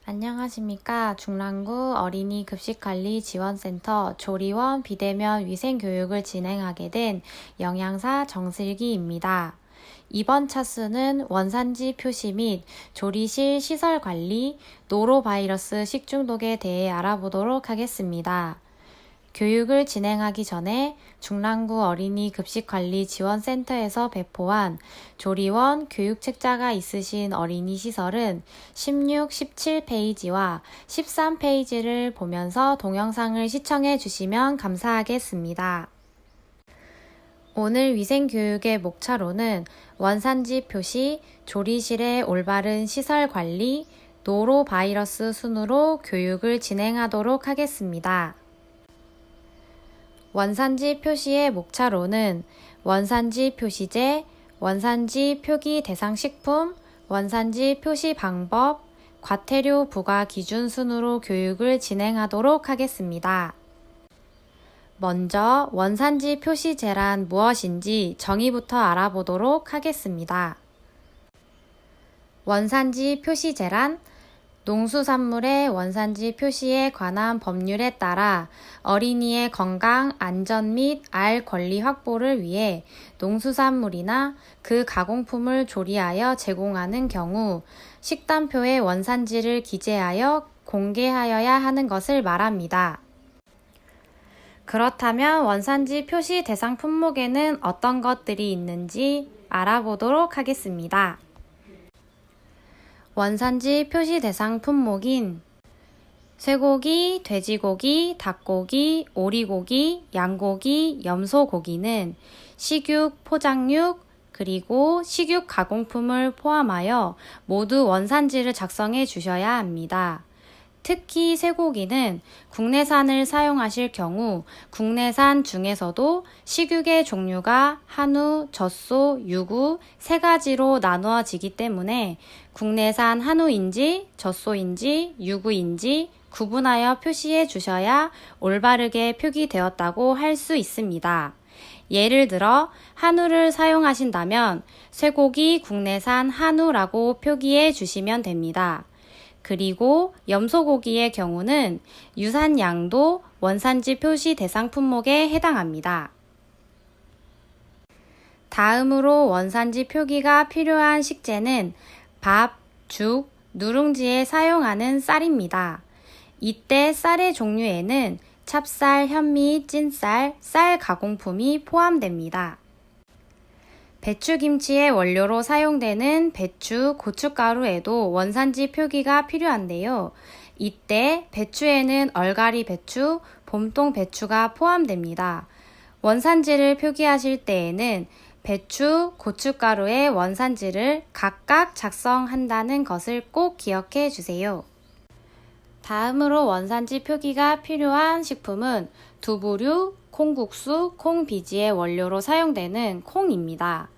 안녕하십니까. 중랑구 어린이 급식관리 지원센터 조리원 비대면 위생교육을 진행하게 된 영양사 정슬기입니다. 이번 차수는 원산지 표시 및 조리실 시설관리, 노로바이러스 식중독에 대해 알아보도록 하겠습니다. 교육을 진행하기 전에 중랑구 어린이 급식관리 지원센터에서 배포한 조리원 교육책자가 있으신 어린이 시설은 16, 17페이지와 13페이지를 보면서 동영상을 시청해 주시면 감사하겠습니다. 오늘 위생교육의 목차로는 원산지 표시, 조리실의 올바른 시설관리, 노로바이러스 순으로 교육을 진행하도록 하겠습니다. 원산지 표시의 목차로는 원산지 표시제, 원산지 표기 대상 식품, 원산지 표시 방법, 과태료 부과 기준 순으로 교육을 진행하도록 하겠습니다. 먼저 원산지 표시제란 무엇인지 정의부터 알아보도록 하겠습니다. 원산지 표시제란 농수산물의 원산지 표시에 관한 법률에 따라 어린이의 건강, 안전 및 알 권리 확보를 위해 농수산물이나 그 가공품을 조리하여 제공하는 경우 식단표에 원산지를 기재하여 공개하여야 하는 것을 말합니다. 그렇다면 원산지 표시 대상 품목에는 어떤 것들이 있는지 알아보도록 하겠습니다. 원산지 표시 대상 품목인 쇠고기, 돼지고기, 닭고기, 오리고기, 양고기, 염소고기는 식육, 포장육, 그리고 식육 가공품을 포함하여 모두 원산지를 작성해 주셔야 합니다. 특히 쇠고기는 국내산을 사용하실 경우 국내산 중에서도 식육의 종류가 한우, 젖소, 유구 세 가지로 나누어지기 때문에 국내산 한우인지 젖소인지 유구인지 구분하여 표시해 주셔야 올바르게 표기되었다고 할 수 있습니다. 예를 들어 한우를 사용하신다면 쇠고기 국내산 한우라고 표기해 주시면 됩니다. 그리고 염소고기의 경우는 유산양도 원산지 표시 대상 품목에 해당합니다. 다음으로 원산지 표기가 필요한 식재는 밥, 죽, 누룽지에 사용하는 쌀입니다. 이때 쌀의 종류에는 찹쌀, 현미, 찐쌀, 쌀 가공품이 포함됩니다. 배추김치의 원료로 사용되는 배추, 고춧가루에도 원산지 표기가 필요한데요. 이때 배추에는 얼갈이 배추, 봄동 배추가 포함됩니다. 원산지를 표기하실 때에는 배추, 고춧가루의 원산지를 각각 작성한다는 것을 꼭 기억해 주세요. 다음으로 원산지 표기가 필요한 식품은 두부류, 콩국수, 콩비지의 원료로 사용되는 콩입니다.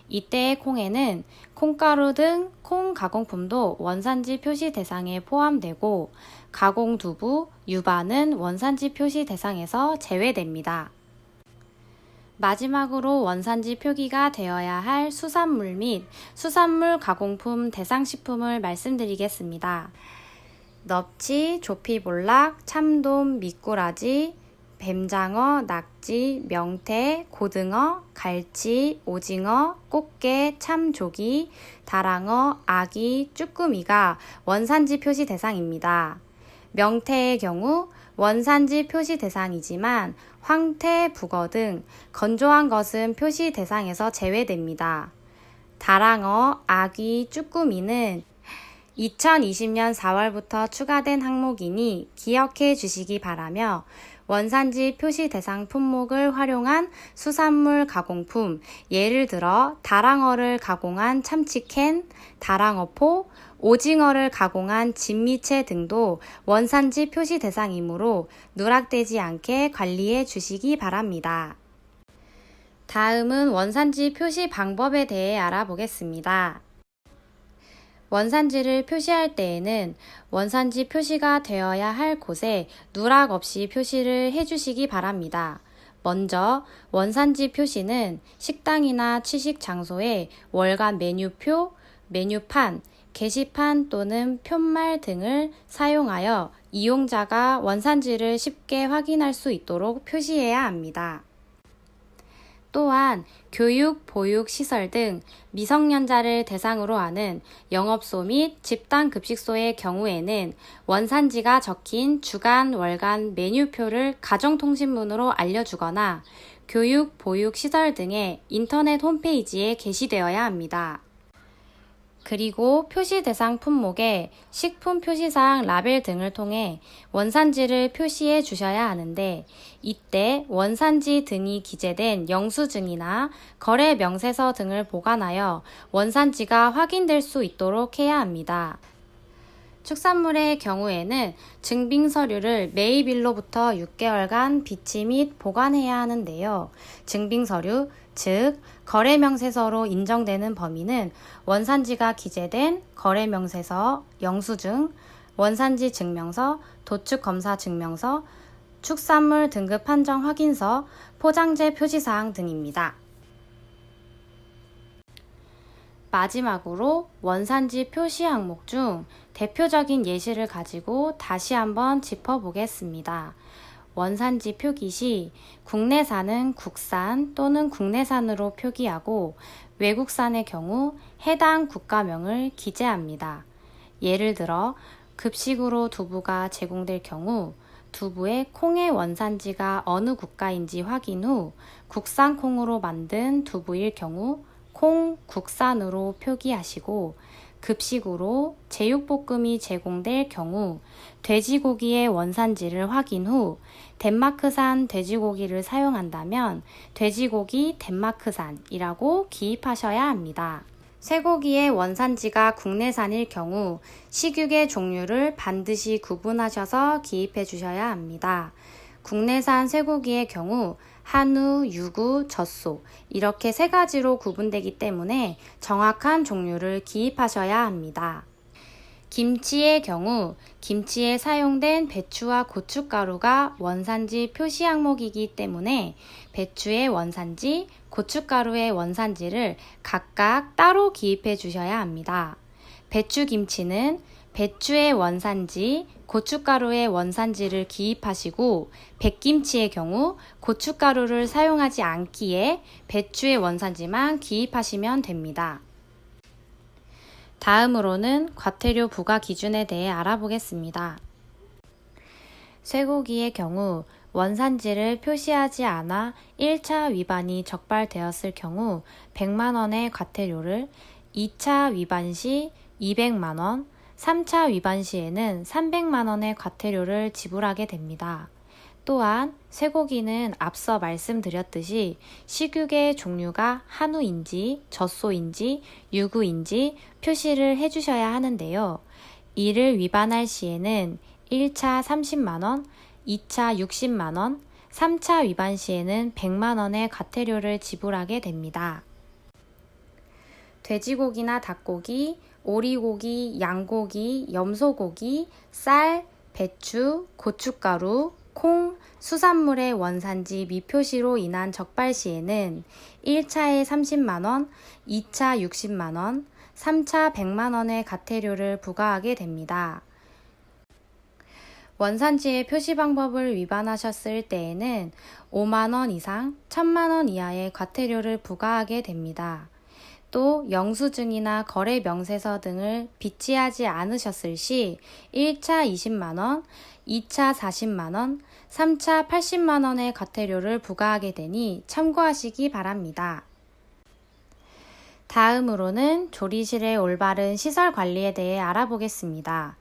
이때의 콩에는 콩가루 등 콩 가공품도 원산지 표시 대상에 포함되고 가공두부, 유바는 원산지 표시 대상에서 제외됩니다. 마지막으로 원산지 표기가 되어야 할 수산물 및 수산물 가공품 대상 식품을 말씀드리겠습니다. 넙치, 조피볼락, 참돔, 미꾸라지, 뱀장어, 낙지, 명태, 고등어, 갈치, 오징어, 꽃게, 참조기, 다랑어, 아기, 쭈꾸미가 원산지 표시 대상입니다. 명태의 경우 원산지 표시 대상이지만 황태, 북어 등 건조한 것은 표시 대상에서 제외됩니다. 다랑어, 아기, 쭈꾸미는 2020년 4월부터 추가된 항목이니 기억해 주시기 바라며 원산지 표시 대상 품목을 활용한 수산물 가공품, 예를 들어 다랑어를 가공한 참치캔, 다랑어포, 오징어를 가공한 진미채 등도 원산지 표시 대상이므로 누락되지 않게 관리해 주시기 바랍니다. 다음은 원산지 표시 방법에 대해 알아보겠습니다. 원산지를 표시할 때에는 원산지 표시가 되어야 할 곳에 누락 없이 표시를 해주시기 바랍니다. 먼저 원산지 표시는 식당이나 취식 장소에 월간 메뉴표, 메뉴판, 게시판 또는 푯말 등을 사용하여 이용자가 원산지를 쉽게 확인할 수 있도록 표시해야 합니다. 또한 교육, 보육, 시설 등 미성년자를 대상으로 하는 영업소 및 집단급식소의 경우에는 원산지가 적힌 주간, 월간 메뉴표를 가정통신문으로 알려주거나 교육, 보육, 시설 등의 인터넷 홈페이지에 게시되어야 합니다. 그리고 표시 대상 품목에 식품 표시사항 라벨 등을 통해 원산지를 표시해 주셔야 하는데, 이때 원산지 등이 기재된 영수증이나 거래 명세서 등을 보관하여 원산지가 확인될 수 있도록 해야 합니다. 축산물의 경우에는 증빙 서류를 매입일로부터 6개월간 비치 및 보관해야 하는데요. 증빙 서류, 즉 거래명세서로 인정되는 범위는 원산지가 기재된 거래명세서, 영수증, 원산지 증명서, 도축검사 증명서, 축산물 등급 판정 확인서, 포장재 표시사항 등입니다. 마지막으로 원산지 표시 항목 중 대표적인 예시를 가지고 다시 한번 짚어보겠습니다. 원산지 표기 시 국내산은 국산 또는 국내산으로 표기하고 외국산의 경우 해당 국가명을 기재합니다. 예를 들어 급식으로 두부가 제공될 경우 두부의 콩의 원산지가 어느 국가인지 확인 후 국산 콩으로 만든 두부일 경우 콩 국산으로 표기하시고, 급식으로 제육볶음이 제공될 경우 돼지고기의 원산지를 확인 후 덴마크산 돼지고기를 사용한다면 돼지고기 덴마크산이라고 기입하셔야 합니다. 쇠고기의 원산지가 국내산일 경우 식육의 종류를 반드시 구분하셔서 기입해 주셔야 합니다. 국내산 쇠고기의 경우 한우, 유구, 젖소 이렇게 세 가지로 구분되기 때문에 정확한 종류를 기입하셔야 합니다. 김치의 경우 김치에 사용된 배추와 고춧가루가 원산지 표시 항목이기 때문에 배추의 원산지, 고춧가루의 원산지를 각각 따로 기입해 주셔야 합니다. 배추김치는 배추의 원산지, 고춧가루의 원산지를 기입하시고, 백김치의 경우 고춧가루를 사용하지 않기에 배추의 원산지만 기입하시면 됩니다. 다음으로는 과태료 부과 기준에 대해 알아보겠습니다. 쇠고기의 경우 원산지를 표시하지 않아 1차 위반이 적발되었을 경우 100만원의 과태료를, 2차 위반 시 200만원, 3차 위반 시에는 300만원의 과태료를 지불하게 됩니다. 또한 쇠고기는 앞서 말씀드렸듯이 식육의 종류가 한우인지 젖소인지 유구인지 표시를 해주셔야 하는데요. 이를 위반할 시에는 1차 30만원, 2차 60만원, 3차 위반 시에는 100만원의 과태료를 지불하게 됩니다. 돼지고기나 닭고기, 오리고기, 양고기, 염소고기, 쌀, 배추, 고춧가루, 콩, 수산물의 원산지 미표시로 인한 적발 시에는 1차에 30만원, 2차 60만원, 3차 100만원의 과태료를 부과하게 됩니다. 원산지의 표시 방법을 위반하셨을 때에는 5만원 이상 1000만원 이하의 과태료를 부과하게 됩니다. 또 영수증이나 거래 명세서 등을 비치하지 않으셨을 시 1차 20만원, 2차 40만원, 3차 80만원의 과태료를 부과하게 되니 참고하시기 바랍니다. 다음으로는 조리실의 올바른 시설 관리에 대해 알아보겠습니다.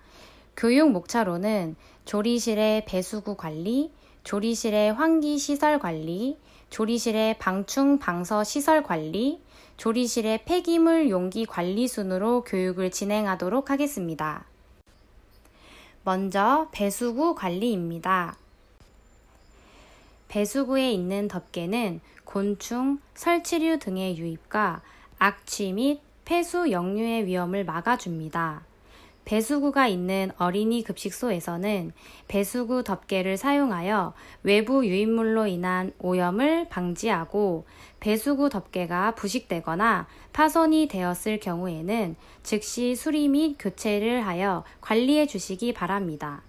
교육 목차로는 조리실의 배수구 관리, 조리실의 환기 시설 관리, 조리실의 방충 방서 시설 관리, 조리실의 폐기물 용기 관리 순으로 교육을 진행하도록 하겠습니다. 먼저 배수구 관리입니다. 배수구에 있는 덮개는 곤충, 설치류 등의 유입과 악취 및 폐수 역류의 위험을 막아줍니다. 배수구가 있는 어린이 급식소에서는 배수구 덮개를 사용하여 외부 유인물로 인한 오염을 방지하고 배수구 덮개가 부식되거나 파손이 되었을 경우에는 즉시 수리 및 교체를 하여 관리해 주시기 바랍니다.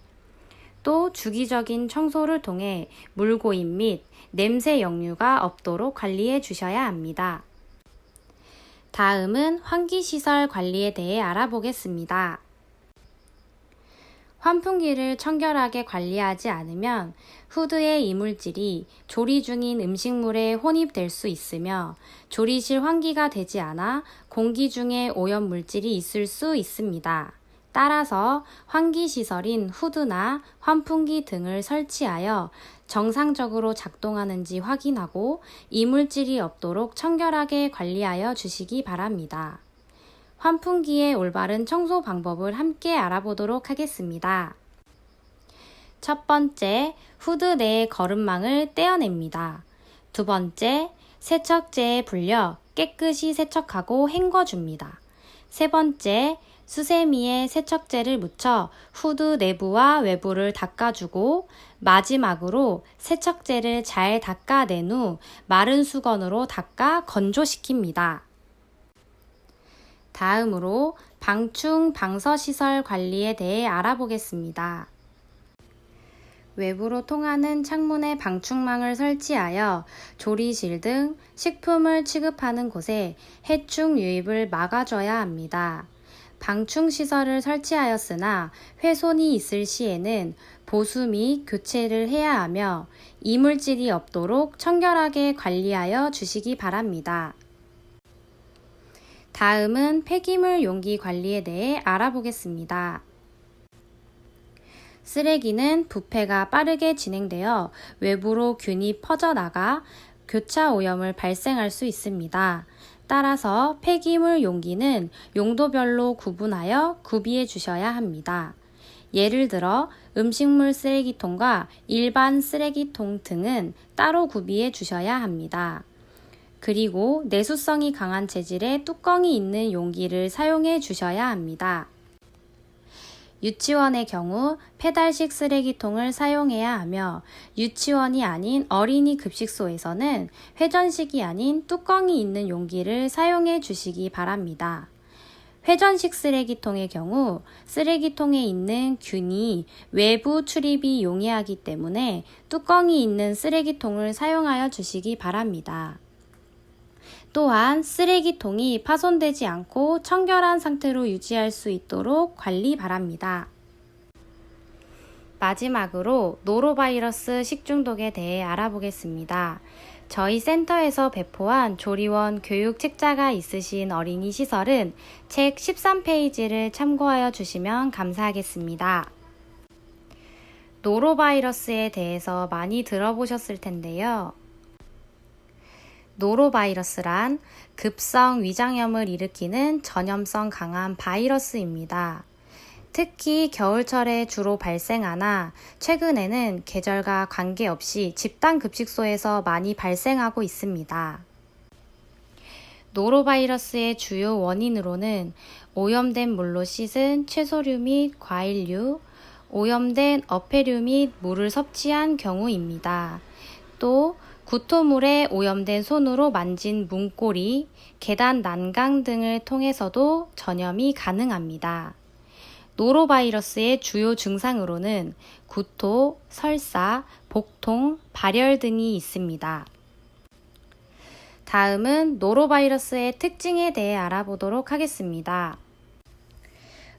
또 주기적인 청소를 통해 물고임 및 냄새 역류가 없도록 관리해 주셔야 합니다. 다음은 환기시설 관리에 대해 알아보겠습니다. 환풍기를 청결하게 관리하지 않으면 후드의 이물질이 조리 중인 음식물에 혼입될 수 있으며 조리실 환기가 되지 않아 공기 중에 오염물질이 있을 수 있습니다. 따라서 환기시설인 후드나 환풍기 등을 설치하여 정상적으로 작동하는지 확인하고 이물질이 없도록 청결하게 관리하여 주시기 바랍니다. 환풍기의 올바른 청소 방법을 함께 알아보도록 하겠습니다. 첫 번째, 후드 내의 거름망을 떼어냅니다. 두 번째, 세척제에 불려 깨끗이 세척하고 헹궈줍니다. 세 번째, 수세미에 세척제를 묻혀 후드 내부와 외부를 닦아주고 마지막으로 세척제를 잘 닦아낸 후 마른 수건으로 닦아 건조시킵니다. 다음으로 방충 방서시설 관리에 대해 알아보겠습니다. 외부로 통하는 창문에 방충망을 설치하여 조리실 등 식품을 취급하는 곳에 해충 유입을 막아줘야 합니다. 방충시설을 설치하였으나 훼손이 있을 시에는 보수 및 교체를 해야 하며 이물질이 없도록 청결하게 관리하여 주시기 바랍니다. 다음은 폐기물 용기 관리에 대해 알아보겠습니다. 쓰레기는 부패가 빠르게 진행되어 외부로 균이 퍼져나가 교차 오염을 발생할 수 있습니다. 따라서 폐기물 용기는 용도별로 구분하여 구비해 주셔야 합니다. 예를 들어 음식물 쓰레기통과 일반 쓰레기통 등은 따로 구비해 주셔야 합니다. 그리고 내수성이 강한 재질의 뚜껑이 있는 용기를 사용해 주셔야 합니다. 유치원의 경우 페달식 쓰레기통을 사용해야 하며 유치원이 아닌 어린이 급식소에서는 회전식이 아닌 뚜껑이 있는 용기를 사용해 주시기 바랍니다. 회전식 쓰레기통의 경우 쓰레기통에 있는 균이 외부 출입이 용이하기 때문에 뚜껑이 있는 쓰레기통을 사용하여 주시기 바랍니다. 또한 쓰레기통이 파손되지 않고 청결한 상태로 유지할 수 있도록 관리 바랍니다. 마지막으로 노로바이러스 식중독에 대해 알아보겠습니다. 저희 센터에서 배포한 조리원 교육 책자가 있으신 어린이 시설은 책 13페이지를 참고하여 주시면 감사하겠습니다. 노로바이러스에 대해서 많이 들어보셨을 텐데요. 노로바이러스란 급성 위장염을 일으키는 전염성 강한 바이러스입니다. 특히 겨울철에 주로 발생하나 최근에는 계절과 관계없이 집단 급식소에서 많이 발생하고 있습니다. 노로바이러스의 주요 원인으로는 오염된 물로 씻은 채소류 및 과일류, 오염된 어패류 및 물을 섭취한 경우입니다. 또 구토물에 오염된 손으로 만진 문고리, 계단 난강 등을 통해서도 전염이 가능합니다. 노로바이러스의 주요 증상으로는 구토, 설사, 복통, 발열 등이 있습니다. 다음은 노로바이러스의 특징에 대해 알아보도록 하겠습니다.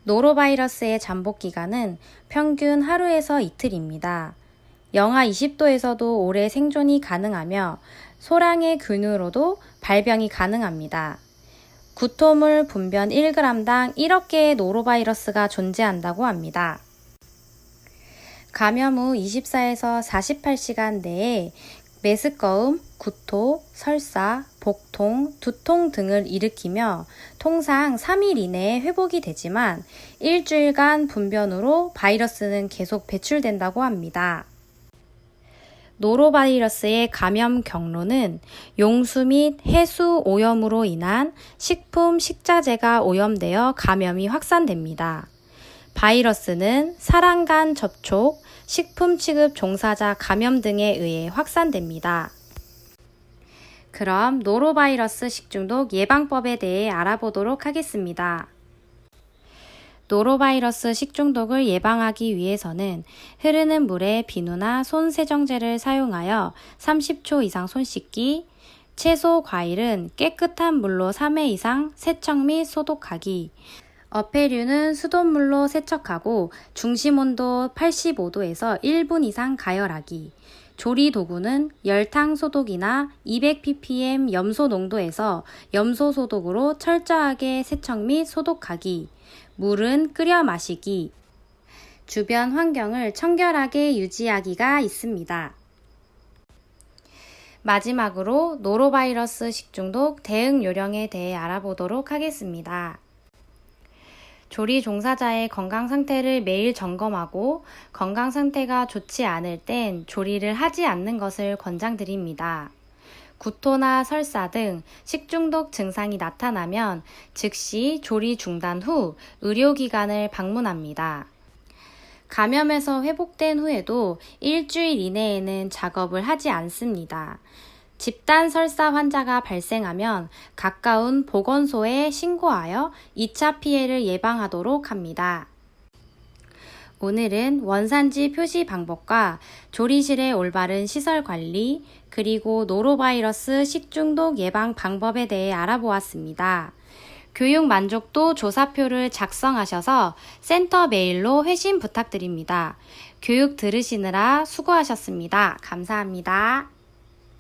노로바이러스의 잠복 기간은 평균 하루에서 이틀입니다. 영하 20도에서도 오래 생존이 가능하며 소량의 균으로도 발병이 가능합니다. 구토물 분변 1g당 1억 개의 노로바이러스가 존재한다고 합니다. 감염 후 24에서 48시간 내에 메스꺼움, 구토, 설사, 복통, 두통 등을 일으키며 통상 3일 이내에 회복이 되지만 일주일간 분변으로 바이러스는 계속 배출된다고 합니다. 노로바이러스의 감염 경로는 용수 및 해수 오염으로 인한 식품, 식자재가 오염되어 감염이 확산됩니다. 바이러스는 사람 간 접촉, 식품 취급 종사자 감염 등에 의해 확산됩니다. 그럼 노로바이러스 식중독 예방법에 대해 알아보도록 하겠습니다. 노로바이러스 식중독을 예방하기 위해서는 흐르는 물에 비누나 손 세정제를 사용하여 30초 이상 손 씻기, 채소, 과일은 깨끗한 물로 3회 이상 세척 및 소독하기, 어패류는 수돗물로 세척하고 중심온도 85도에서 1분 이상 가열하기, 조리 도구는 열탕 소독이나 200ppm 염소 농도에서 염소 소독으로 철저하게 세척 및 소독하기, 물은 끓여 마시기, 주변 환경을 청결하게 유지하기가 있습니다. 마지막으로 노로바이러스 식중독 대응 요령에 대해 알아보도록 하겠습니다. 조리 종사자의 건강 상태를 매일 점검하고 건강 상태가 좋지 않을 땐 조리를 하지 않는 것을 권장드립니다. 구토나 설사 등 식중독 증상이 나타나면 즉시 조리 중단 후 의료기관을 방문합니다. 감염에서 회복된 후에도 일주일 이내에는 작업을 하지 않습니다. 집단 설사 환자가 발생하면 가까운 보건소에 신고하여 2차 피해를 예방하도록 합니다. 오늘은 원산지 표시 방법과 조리실의 올바른 시설 관리, 그리고 노로바이러스 식중독 예방 방법에 대해 알아보았습니다. 교육 만족도 조사표를 작성하셔서 센터 메일로 회신 부탁드립니다. 교육 들으시느라 수고하셨습니다. 감사합니다.